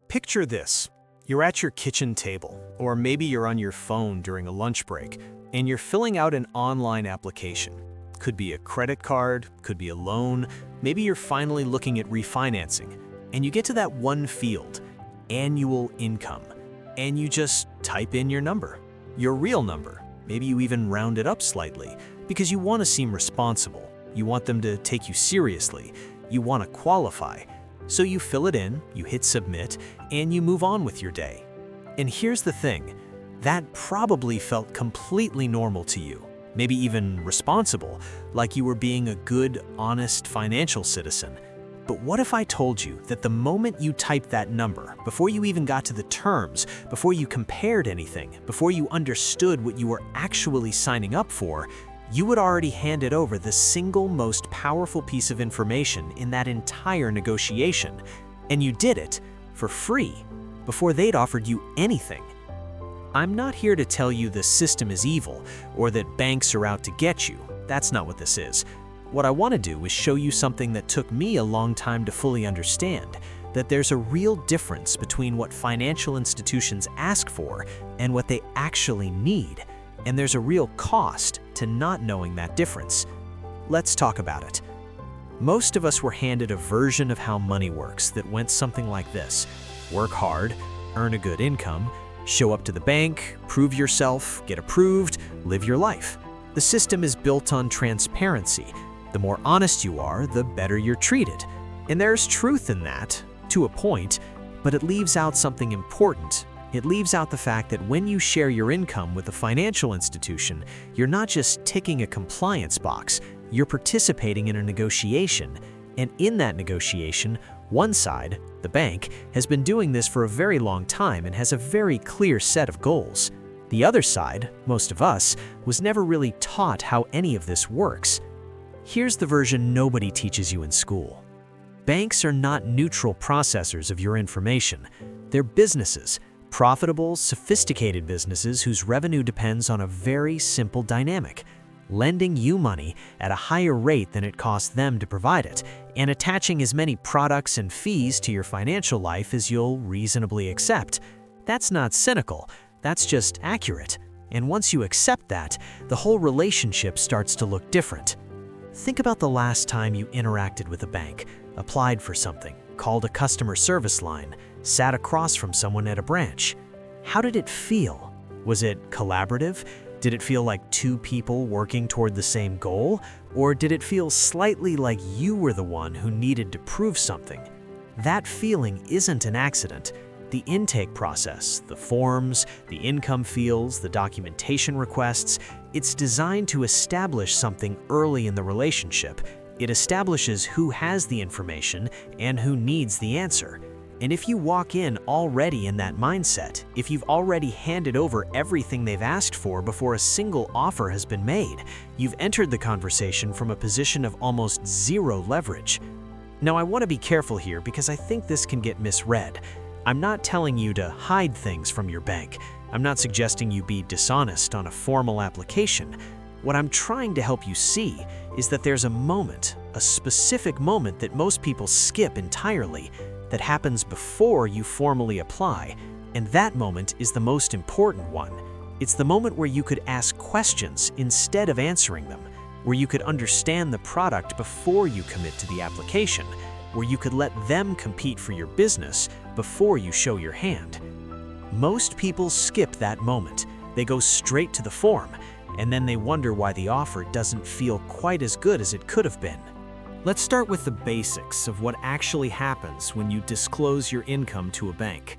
Picture this. You're at your kitchen table, or maybe you're on your phone during a lunch break, and you're filling out an online application. Could be a credit card, could be a loan, maybe you're finally looking at refinancing, and you get to that one field, annual income, and you just type in your number, your real number. Maybe you even round it up slightly, because you want to seem responsible. You want them to take you seriously. You want to qualify. So you fill it in, you hit submit, and you move on with your day. And here's the thing, that probably felt completely normal to you, maybe even responsible, like you were being a good, honest financial citizen. But what if I told you that the moment you typed that number, before you even got to the terms, before you compared anything, before you understood what you were actually signing up for, you had already handed over the single most powerful piece of information in that entire negotiation, and you did it for free, before they'd offered you anything. I'm not here to tell you the system is evil or that banks are out to get you. That's not what this is. What I want to do is show you something that took me a long time to fully understand, that there's a real difference between what financial institutions ask for and what they actually need. And there's a real cost to not knowing that difference. Let's talk about it. Most of us were handed a version of how money works that went something like this. Work hard, earn a good income, show up to the bank, prove yourself, get approved, live your life. The system is built on transparency. The more honest you are, the better you're treated. And there's truth in that, to a point, but it leaves out something important. It leaves out the fact that when you share your income with a financial institution, you're not just ticking a compliance box, you're participating in a negotiation. And in that negotiation, one side, the bank, has been doing this for a very long time and has a very clear set of goals. The other side, most of us, was never really taught how any of this works. Here's the version nobody teaches you in school. Banks are not neutral processors of your information. They're businesses. Profitable, sophisticated businesses whose revenue depends on a very simple dynamic, lending you money at a higher rate than it costs them to provide it, and attaching as many products and fees to your financial life as you'll reasonably accept. That's not cynical, that's just accurate. And once you accept that, the whole relationship starts to look different. Think about the last time you interacted with a bank, applied for something, called a customer service line, sat across from someone at a branch. How did it feel? Was it collaborative? Did it feel like two people working toward the same goal? Or did it feel slightly like you were the one who needed to prove something? That feeling isn't an accident. The intake process, the forms, the income fields, the documentation requests, it's designed to establish something early in the relationship. It establishes who has the information and who needs the answer. And if you walk in already in that mindset, if you've already handed over everything they've asked for before a single offer has been made, you've entered the conversation from a position of almost zero leverage. Now, I want to be careful here because I think this can get misread. I'm not telling you to hide things from your bank. I'm not suggesting you be dishonest on a formal application. What I'm trying to help you see is that there's a moment, a specific moment that most people skip entirely, that happens before you formally apply, and that moment is the most important one. It's the moment where you could ask questions instead of answering them, where you could understand the product before you commit to the application, where you could let them compete for your business before you show your hand. Most people skip that moment. They go straight to the form, and then they wonder why the offer doesn't feel quite as good as it could have been. Let's start with the basics of what actually happens when you disclose your income to a bank.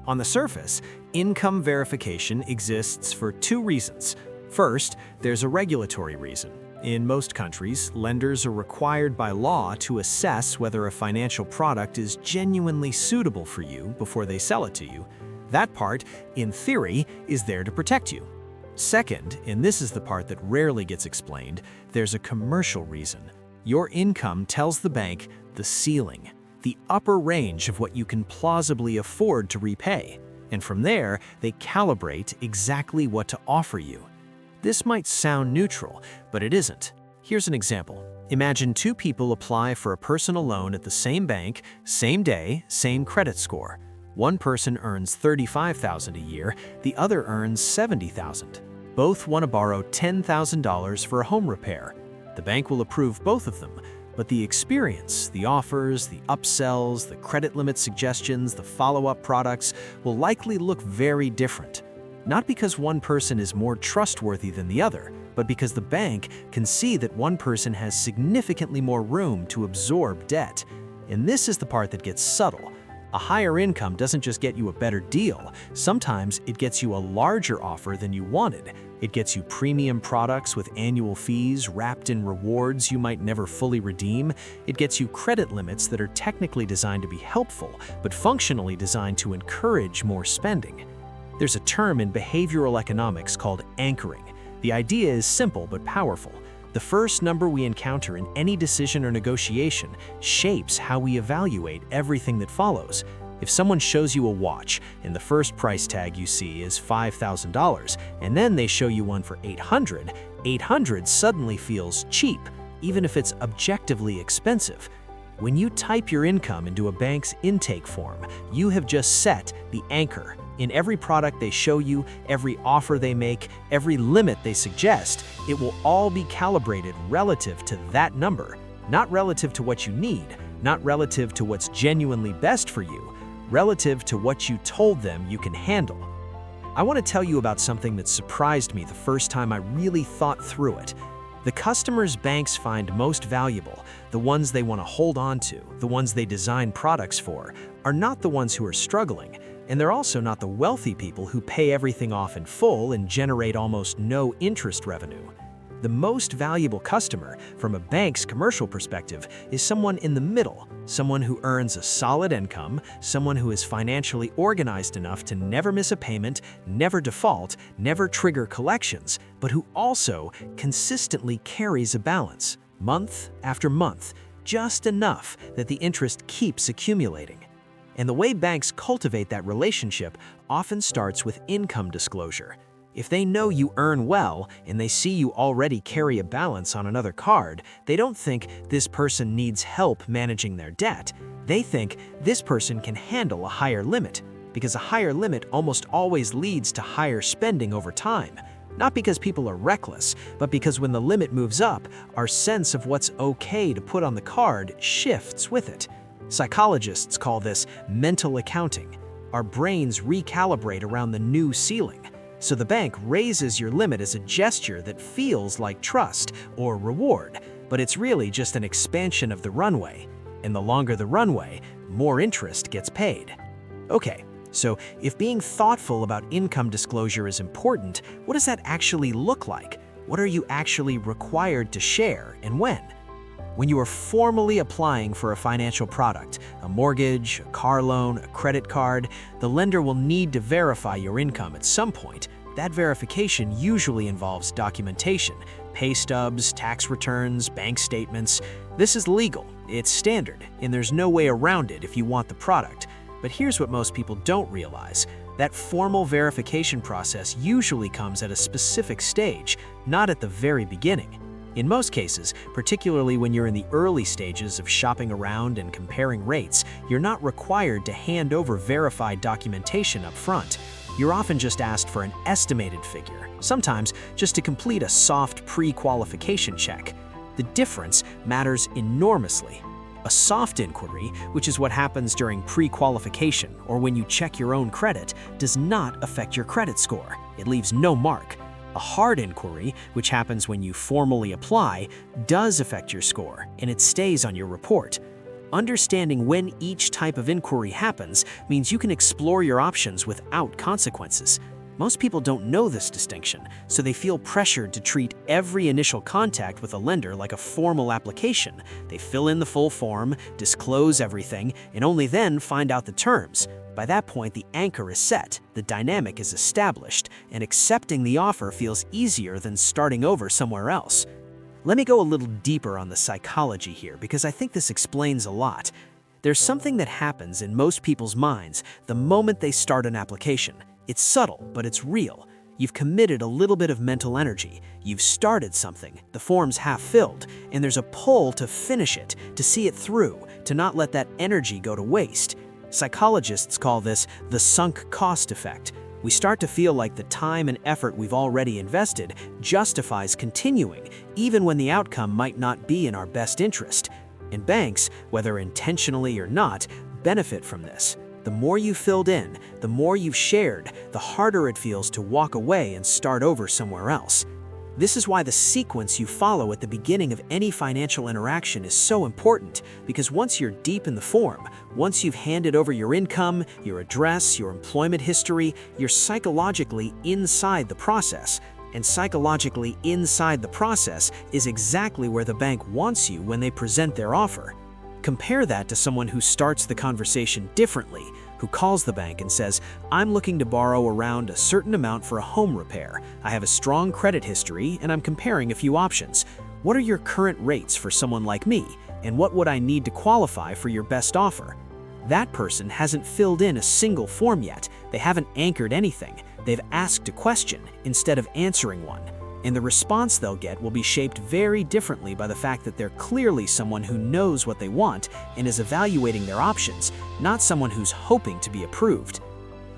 On the surface, income verification exists for two reasons. First, there's a regulatory reason. In most countries, lenders are required by law to assess whether a financial product is genuinely suitable for you before they sell it to you. That part, in theory, is there to protect you. Second, and this is the part that rarely gets explained, there's a commercial reason. Your income tells the bank the ceiling, the upper range of what you can plausibly afford to repay, and from there, they calibrate exactly what to offer you. This might sound neutral, but it isn't. Here's an example. Imagine two people apply for a personal loan at the same bank, same day, same credit score. One person earns $35,000 a year, the other earns $70,000. Both want to borrow $10,000 for a home repair. The bank will approve both of them, but the experience, the offers, the upsells, the credit limit suggestions, the follow-up products will likely look very different. Not because one person is more trustworthy than the other, but because the bank can see that one person has significantly more room to absorb debt. And this is the part that gets subtle. A higher income doesn't just get you a better deal. Sometimes it gets you a larger offer than you wanted. It gets you premium products with annual fees wrapped in rewards you might never fully redeem. It gets you credit limits that are technically designed to be helpful, but functionally designed to encourage more spending. There's a term in behavioral economics called anchoring. The idea is simple but powerful. The first number we encounter in any decision or negotiation shapes how we evaluate everything that follows. If someone shows you a watch and the first price tag you see is $5,000, and then they show you one for $800, $800 suddenly feels cheap, even if it's objectively expensive. When you type your income into a bank's intake form, you have just set the anchor. In every product they show you, every offer they make, every limit they suggest, it will all be calibrated relative to that number, not relative to what you need, not relative to what's genuinely best for you, relative to what you told them you can handle. I want to tell you about something that surprised me the first time I really thought through it. The customers banks find most valuable, the ones they want to hold on to, the ones they design products for, are not the ones who are struggling. And they're also not the wealthy people who pay everything off in full and generate almost no interest revenue. The most valuable customer, from a bank's commercial perspective, is someone in the middle, someone who earns a solid income, someone who is financially organized enough to never miss a payment, never default, never trigger collections, but who also consistently carries a balance, month after month, just enough that the interest keeps accumulating. And the way banks cultivate that relationship often starts with income disclosure. If they know you earn well and they see you already carry a balance on another card, they don't think this person needs help managing their debt. They think this person can handle a higher limit, because a higher limit almost always leads to higher spending over time. Not because people are reckless, but because when the limit moves up, our sense of what's okay to put on the card shifts with it. Psychologists call this mental accounting. Our brains recalibrate around the new ceiling. So the bank raises your limit as a gesture that feels like trust or reward, but it's really just an expansion of the runway. And the longer the runway, more interest gets paid. Okay, so if being thoughtful about income disclosure is important, what does that actually look like? What are you actually required to share and when? When you are formally applying for a financial product, a mortgage, a car loan, a credit card, the lender will need to verify your income at some point. That verification usually involves documentation, pay stubs, tax returns, bank statements. This is legal, it's standard, and there's no way around it if you want the product. But here's what most people don't realize. That formal verification process usually comes at a specific stage, not at the very beginning. In most cases, particularly when you're in the early stages of shopping around and comparing rates, you're not required to hand over verified documentation up front. You're often just asked for an estimated figure, sometimes just to complete a soft pre-qualification check. The difference matters enormously. A soft inquiry, which is what happens during pre-qualification or when you check your own credit, does not affect your credit score. It leaves no mark. A hard inquiry, which happens when you formally apply, does affect your score, and it stays on your report. Understanding when each type of inquiry happens means you can explore your options without consequences. Most people don't know this distinction, so they feel pressured to treat every initial contact with a lender like a formal application. They fill in the full form, disclose everything, and only then find out the terms. By that point, the anchor is set, the dynamic is established, and accepting the offer feels easier than starting over somewhere else. Let me go a little deeper on the psychology here, because I think this explains a lot. There's something that happens in most people's minds the moment they start an application. It's subtle, but it's real. You've committed a little bit of mental energy. You've started something, the form's half filled, and there's a pull to finish it, to see it through, to not let that energy go to waste. Psychologists call this the sunk cost effect. We start to feel like the time and effort we've already invested justifies continuing, even when the outcome might not be in our best interest. And banks, whether intentionally or not, benefit from this. The more you filled in, the more you've shared, the harder it feels to walk away and start over somewhere else. This is why the sequence you follow at the beginning of any financial interaction is so important, because once you're deep in the form, once you've handed over your income, your address, your employment history, you're psychologically inside the process. And psychologically inside the process is exactly where the bank wants you when they present their offer. Compare that to someone who starts the conversation differently, who calls the bank and says, "I'm looking to borrow around a certain amount for a home repair. I have a strong credit history and I'm comparing a few options. What are your current rates for someone like me? And what would I need to qualify for your best offer?" That person hasn't filled in a single form yet. They haven't anchored anything. They've asked a question instead of answering one. And the response they'll get will be shaped very differently by the fact that they're clearly someone who knows what they want and is evaluating their options, not someone who's hoping to be approved.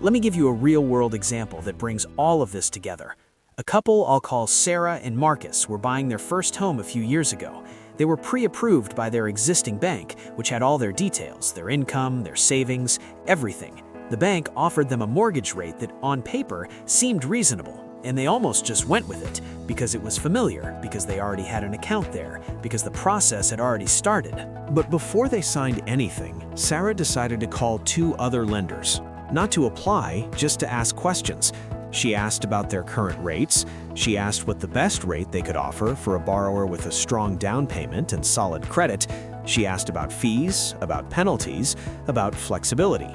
Let me give you a real-world example that brings all of this together. A couple I'll call Sarah and Marcus were buying their first home a few years ago. They were pre-approved by their existing bank, which had all their details, their income, their savings, everything. The bank offered them a mortgage rate that, on paper, seemed reasonable. And they almost just went with it because it was familiar, because they already had an account there, because the process had already started. But before they signed anything, Sarah decided to call 2 other lenders. Not to apply, just to ask questions. She asked about their current rates. She asked what the best rate they could offer for a borrower with a strong down payment and solid credit. She asked about fees, about penalties, about flexibility.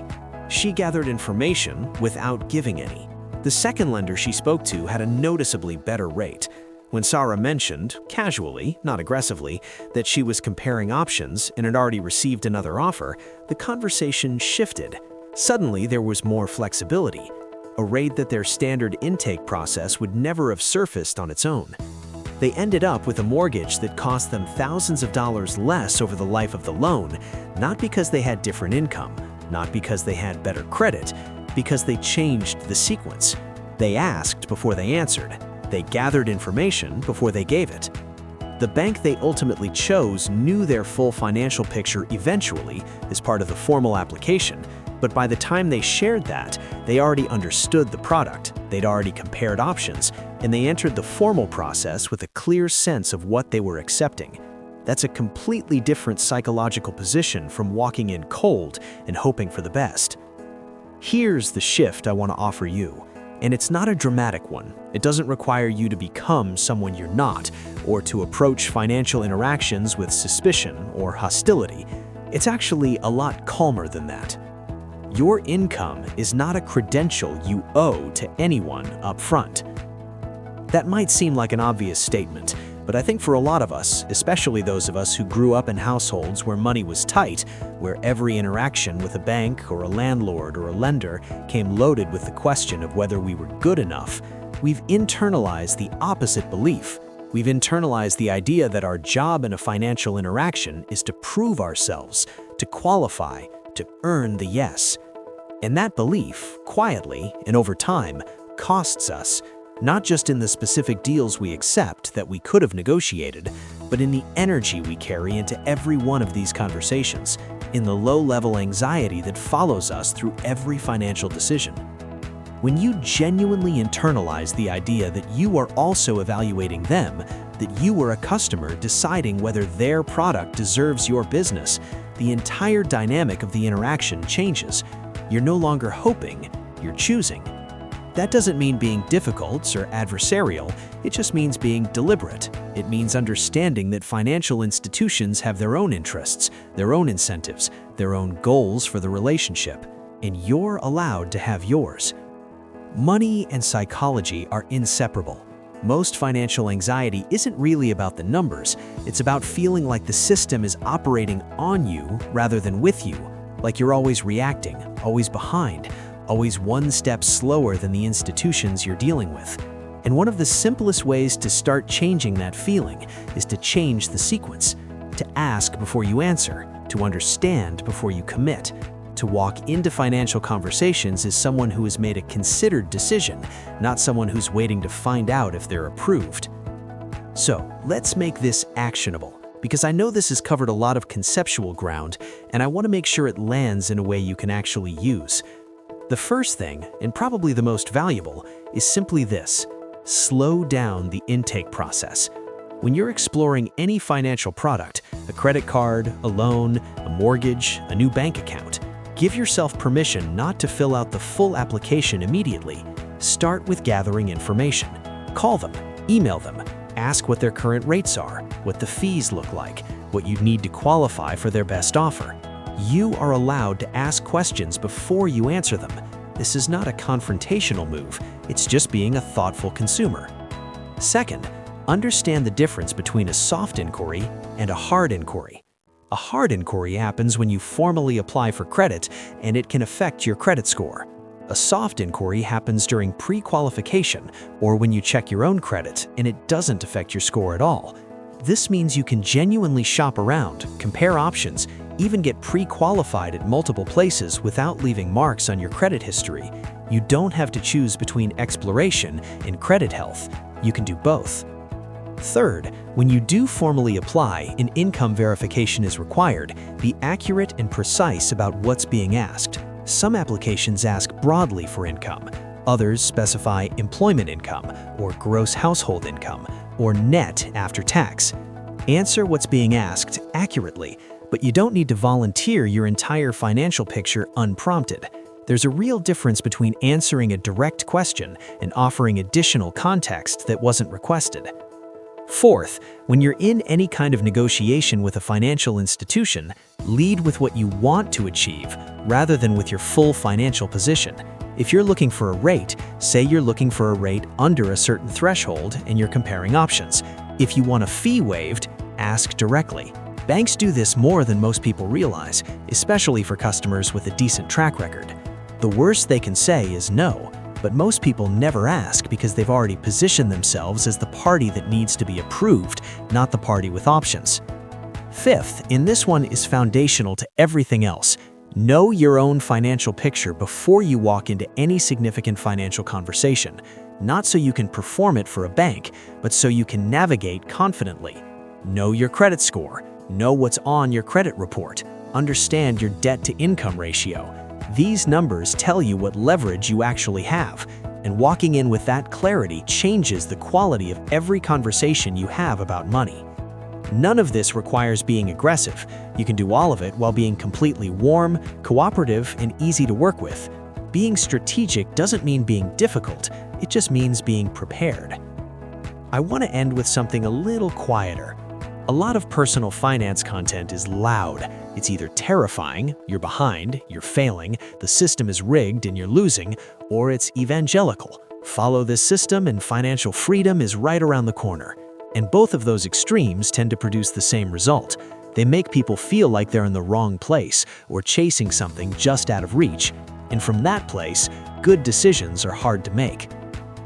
She gathered information without giving any. The second lender she spoke to had a noticeably better rate. When Sarah mentioned, casually, not aggressively, that she was comparing options and had already received another offer, the conversation shifted. Suddenly, there was more flexibility, a rate that their standard intake process would never have surfaced on its own. They ended up with a mortgage that cost them thousands of dollars less over the life of the loan, not because they had different income, not because they had better credit, because they changed the sequence. They asked before they answered. They gathered information before they gave it. The bank they ultimately chose knew their full financial picture eventually as part of the formal application, but by the time they shared that, they already understood the product, they'd already compared options, and they entered the formal process with a clear sense of what they were accepting. That's a completely different psychological position from walking in cold and hoping for the best. Here's the shift I want to offer you, and it's not a dramatic one. It doesn't require you to become someone you're not, or to approach financial interactions with suspicion or hostility. It's actually a lot calmer than that. Your income is not a credential you owe to anyone up front. That might seem like an obvious statement, but I think for a lot of us, especially those of us who grew up in households where money was tight, where every interaction with a bank or a landlord or a lender came loaded with the question of whether we were good enough, we've internalized the opposite belief. We've internalized the idea that our job in a financial interaction is to prove ourselves, to qualify, to earn the yes. And that belief, quietly and over time, costs us, not just in the specific deals we accept that we could have negotiated, but in the energy we carry into every one of these conversations, in the low-level anxiety that follows us through every financial decision. When you genuinely internalize the idea that you are also evaluating them, that you are a customer deciding whether their product deserves your business, the entire dynamic of the interaction changes. You're no longer hoping, you're choosing. That doesn't mean being difficult or adversarial, it just means being deliberate. It means understanding that financial institutions have their own interests, their own incentives, their own goals for the relationship, and you're allowed to have yours. Money and psychology are inseparable. Most financial anxiety isn't really about the numbers, it's about feeling like the system is operating on you rather than with you, like you're always reacting, always behind, always one step slower than the institutions you're dealing with. And one of the simplest ways to start changing that feeling is to change the sequence, to ask before you answer, to understand before you commit, to to walk into financial conversations as someone who has made a considered decision, not someone who's waiting to find out if they're approved. So, let's make this actionable, because I know this has covered a lot of conceptual ground, and I want to make sure it lands in a way you can actually use. The first thing, and probably the most valuable, is simply this: slow down the intake process. When you're exploring any financial product, a credit card, a loan, a mortgage, a new bank account, give yourself permission not to fill out the full application immediately. Start with gathering information. Call them, email them, ask what their current rates are, what the fees look like, what you'd need to qualify for their best offer. You are allowed to ask questions before you answer them. This is not a confrontational move, it's just being a thoughtful consumer. Second, understand the difference between a soft inquiry and a hard inquiry. A hard inquiry happens when you formally apply for credit, and it can affect your credit score. A soft inquiry happens during pre-qualification or when you check your own credit, and it doesn't affect your score at all. This means you can genuinely shop around, compare options, even get pre-qualified at multiple places without leaving marks on your credit history. You don't have to choose between exploration and credit health. You can do both. Third, when you do formally apply and income verification is required, be accurate and precise about what's being asked. Some applications ask broadly for income. Others specify employment income, or gross household income, or net after tax. Answer what's being asked accurately, but you don't need to volunteer your entire financial picture unprompted. There's a real difference between answering a direct question and offering additional context that wasn't requested. Fourth, when you're in any kind of negotiation with a financial institution, lead with what you want to achieve rather than with your full financial position. If you're looking for a rate, say you're looking for a rate under a certain threshold and you're comparing options. If you want a fee waived, ask directly. Banks do this more than most people realize, especially for customers with a decent track record. The worst they can say is no, but most people never ask because they've already positioned themselves as the party that needs to be approved, not the party with options. Fifth, and this one is foundational to everything else, know your own financial picture before you walk into any significant financial conversation, not so you can perform it for a bank, but so you can navigate confidently. Know your credit score, know what's on your credit report, understand your debt-to-income ratio. These numbers tell you what leverage you actually have, and walking in with that clarity changes the quality of every conversation you have about money. None of this requires being aggressive. You can do all of it while being completely warm, cooperative, and easy to work with. Being strategic doesn't mean being difficult, it just means being prepared. I want to end with something a little quieter. A lot of personal finance content is loud. It's either terrifying, you're behind, you're failing, the system is rigged and you're losing, or it's evangelical. Follow this system and financial freedom is right around the corner. And both of those extremes tend to produce the same result. They make people feel like they're in the wrong place or chasing something just out of reach. And from that place, good decisions are hard to make.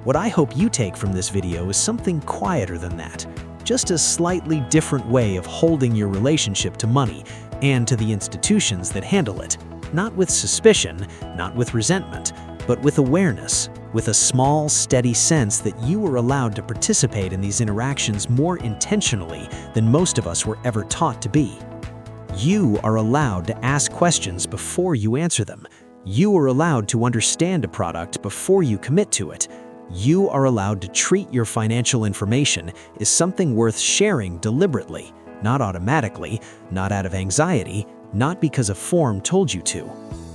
What I hope you take from this video is something quieter than that. Just a slightly different way of holding your relationship to money and to the institutions that handle it. Not with suspicion, not with resentment, but with awareness, with a small, steady sense that you are allowed to participate in these interactions more intentionally than most of us were ever taught to be. You are allowed to ask questions before you answer them. You are allowed to understand a product before you commit to it. You are allowed to treat your financial information as something worth sharing deliberately, not automatically, not out of anxiety, not because a form told you to.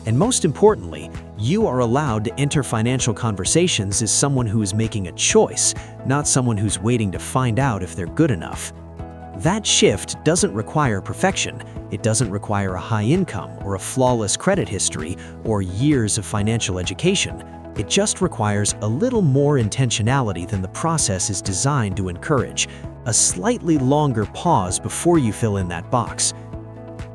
And most importantly, you are allowed to enter financial conversations as someone who is making a choice, not someone who's waiting to find out if they're good enough. That shift doesn't require perfection. It doesn't require a high income or a flawless credit history or years of financial education. It just requires a little more intentionality than the process is designed to encourage, a slightly longer pause before you fill in that box.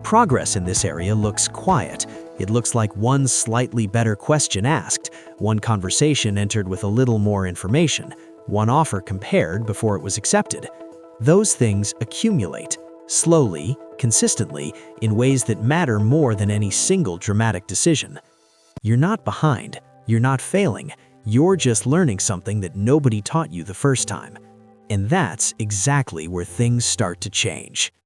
Progress in this area looks quiet. It looks like one slightly better question asked, one conversation entered with a little more information, one offer compared before it was accepted. Those things accumulate, slowly, consistently, in ways that matter more than any single dramatic decision. You're not behind, you're not failing, you're just learning something that nobody taught you the first time. And that's exactly where things start to change.